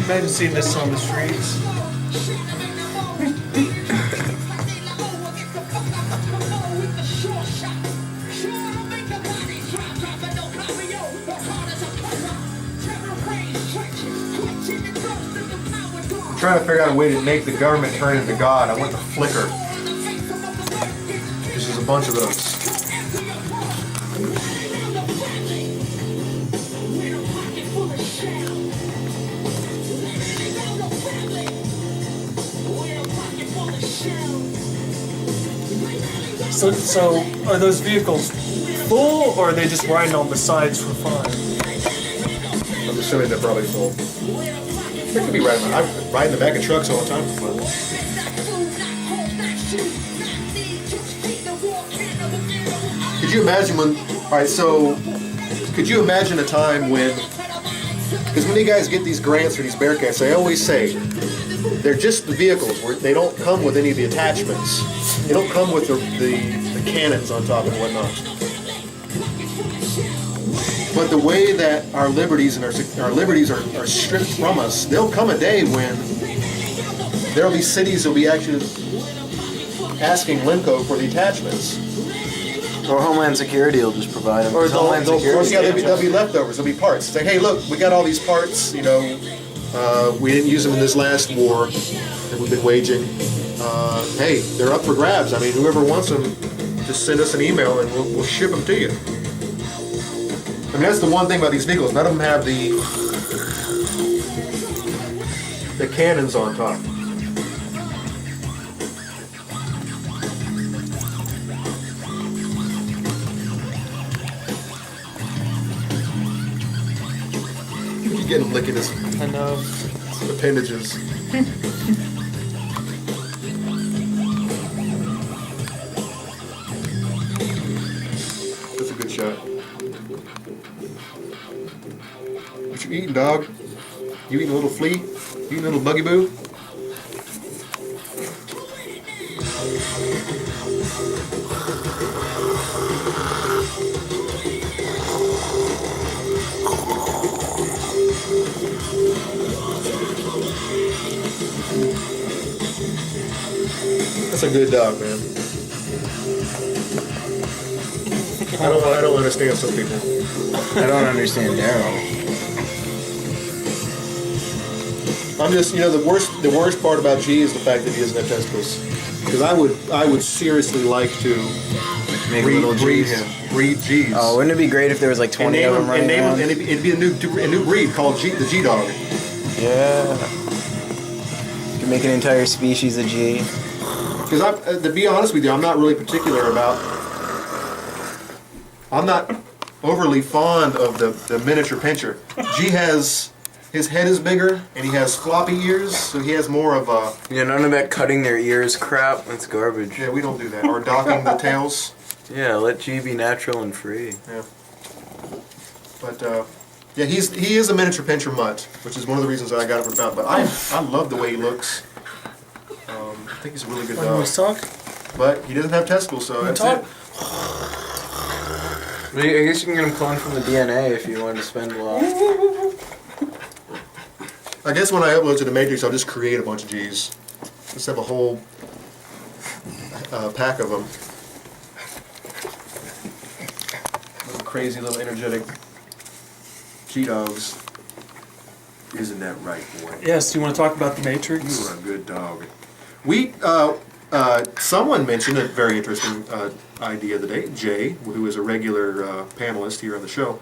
Imagine seeing this on the streets. I'm trying to figure out a way to make the government turn into God. I want the flicker. This is a bunch of those. So are those vehicles full, or are they just riding on the sides for fun? I'm assuming they're probably full. They could be riding. I ride in the back of trucks all the time for fun. Could you imagine when? All right, so could you imagine a time when? Because when you guys get these grants for these Bearcats, they always say they're just the vehicles. They don't come with any of the attachments. They don't come with the cannons on top and whatnot. But the way that our liberties and our liberties are stripped from us, there'll come a day when there'll be cities that'll be actually asking Limco for the attachments. Or Homeland Security will just provide them. Or there'll be leftovers. There'll be parts. Say, hey, look, we got all these parts. You know, we didn't use them in this last war that we've been waging. Hey, they're up for grabs. I mean, whoever wants them, just send us an email and we'll ship them to you. I mean, that's the one thing about these vehicles. None of them have the cannons on top. You get him licking his appendages. That's a good shot. What you eating, dog? You eating a little flea? You eating a little buggy boo? That's a good dog, man. I don't understand some people. I don't understand Daryl. I'm just, you know, the worst part about G is the fact that he doesn't have testicles. Because I would seriously like to Make little breed G's. him, breed G's. Oh, wouldn't it be great if there was like 20 of them running around? And it'd be a new breed called the G dog. Yeah. You can make an entire species of G. Because to be honest with you, I'm not really particular about. I'm not overly fond of the miniature pinscher. G has. His head is bigger, and he has floppy ears, so he has more of a... Yeah, none of that cutting their ears crap. That's garbage. Yeah, we don't do that. Or docking the tails. Yeah, let G be natural and free. Yeah. But, yeah, he is a miniature pinscher mutt, which is one of the reasons that I got it for the But I love the way he looks. I think he's a really good dog. Talk? But he doesn't have testicles, so that's it. I guess you can get him cloned from the DNA if you want to spend a lot. I guess when I upload to the Matrix, I'll just create a bunch of G's. Just have a whole pack of them. Little crazy, little energetic G-dogs. Isn't that right, boy? Yes, do you want to talk about the Matrix? You are a good dog. Someone mentioned a very interesting idea of the day. Jay, who is a regular panelist here on the show.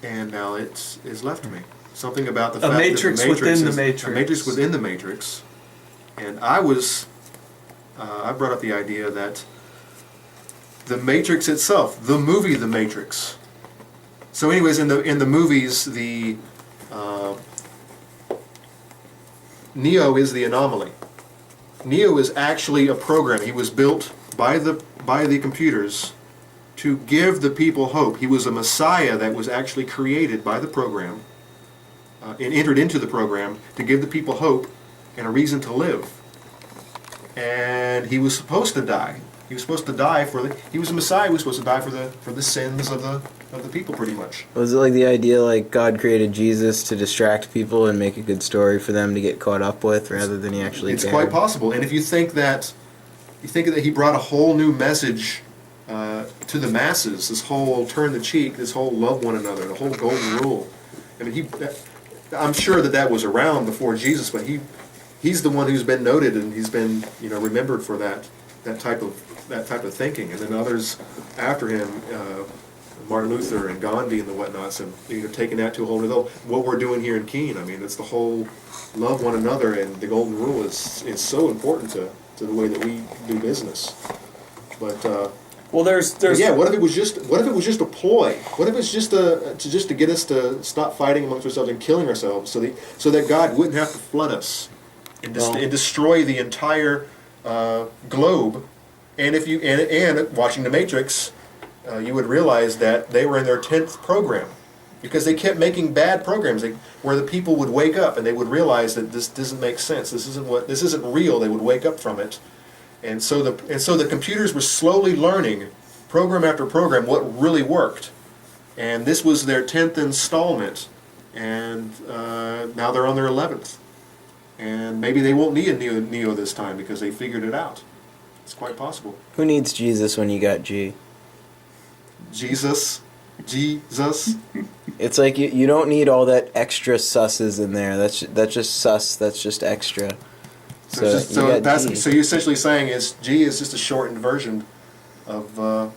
And now it's left me. Something about the fact that the Matrix within the Matrix. A Matrix within the Matrix. And I brought up the idea that the Matrix itself, the movie The Matrix. So anyways, in the movies, the Neo is the anomaly. Neo is actually a program. He was built by the computers to give the people hope. He was a messiah that was actually created by the program and entered into the program to give the people hope and a reason to live. And he was supposed to die. He was supposed to die he was the Messiah. He was supposed to die for the sins of the people, pretty much. Was it like the idea like God created Jesus to distract people and make a good story for them to get caught up with, rather than he actually It's cared? quite possible. And if you think that he brought a whole new message to the masses, this whole turn the cheek, this whole love one another, the whole golden rule. I mean, I'm sure that was around before Jesus, but he's the one who's been noted, and he's been remembered for that type of thinking. And then others after him, Martin Luther and Gandhi and the whatnots, have taken that to a whole new level. What we're doing here in Keene, I mean, it's the whole love one another, and the golden rule is so important to the way that we do business. But Well, there's yeah. What if it was just a ploy? What if it's just to get us to stop fighting amongst ourselves and killing ourselves, so that God wouldn't have to flood us and destroy the entire globe? And if you and watching The Matrix, you would realize that they were in their 10th program, because they kept making bad programs where the people would wake up and they would realize that this doesn't make sense. This isn't real. They would wake up from it. And so the computers were slowly learning, program after program, what really worked. And this was their 10th installment, and now they're on their 11th. And maybe they won't need a Neo this time because they figured it out. It's quite possible. Who needs Jesus when you got G? Jesus. It's like you don't need all that extra susses in there. That's just sus. That's just extra. So you're essentially saying G is just a shortened version of the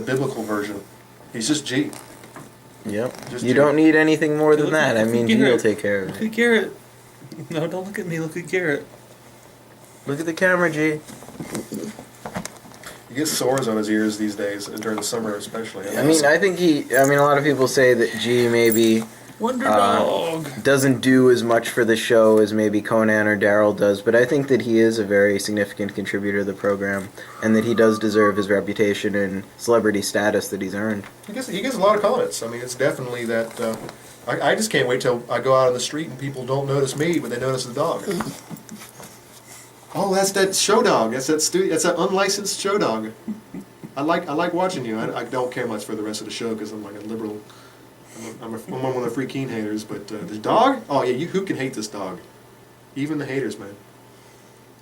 biblical version. He's just G. Yep. Just You G. don't need anything more than that. I mean, G will Garrett. take care of Look it. at Garrett. No, don't look at me. Look at Garrett. Look at the camera, G. He gets sores on his ears these days, and during the summer especially. I mean, a lot of people say that G maybe Wonder Dog. doesn't do as much for the show as maybe Conan or Daryl does, but I think that he is a very significant contributor to the program, and that he does deserve his reputation and celebrity status that he's earned. He gets a lot of comments. I mean, it's definitely that. I just can't wait till I go out on the street and people don't notice me, but they notice the dog. Oh, that's that show dog. That's that unlicensed show dog. I like watching you. I don't care much for the rest of the show because I'm like a liberal. I'm one of the free Keene haters, but the dog? Oh yeah, who can hate this dog? Even the haters, man.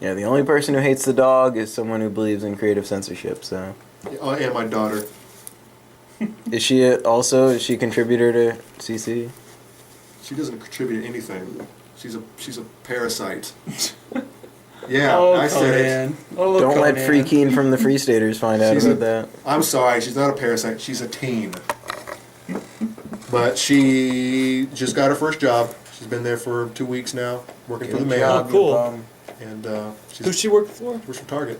Yeah, the only person who hates the dog is someone who believes in creative censorship. So, Oh, and my daughter. is she a contributor to CC? She doesn't contribute anything. She's a parasite. Yeah, Oh, I said it. Conan. Oh, Don't let Conan. Free Keene from the Free Staters find out She's about that. I'm sorry, she's not a parasite. She's a teen. But she just got her first job. She's been there for 2 weeks now, working for the mail. job. cool. And Who's she working for? works for Target.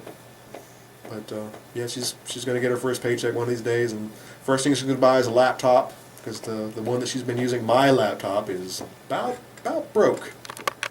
But yeah, she's going to get her first paycheck one of these days. And first thing she's going to buy is a laptop, because the one that she's been using, my laptop, is about broke.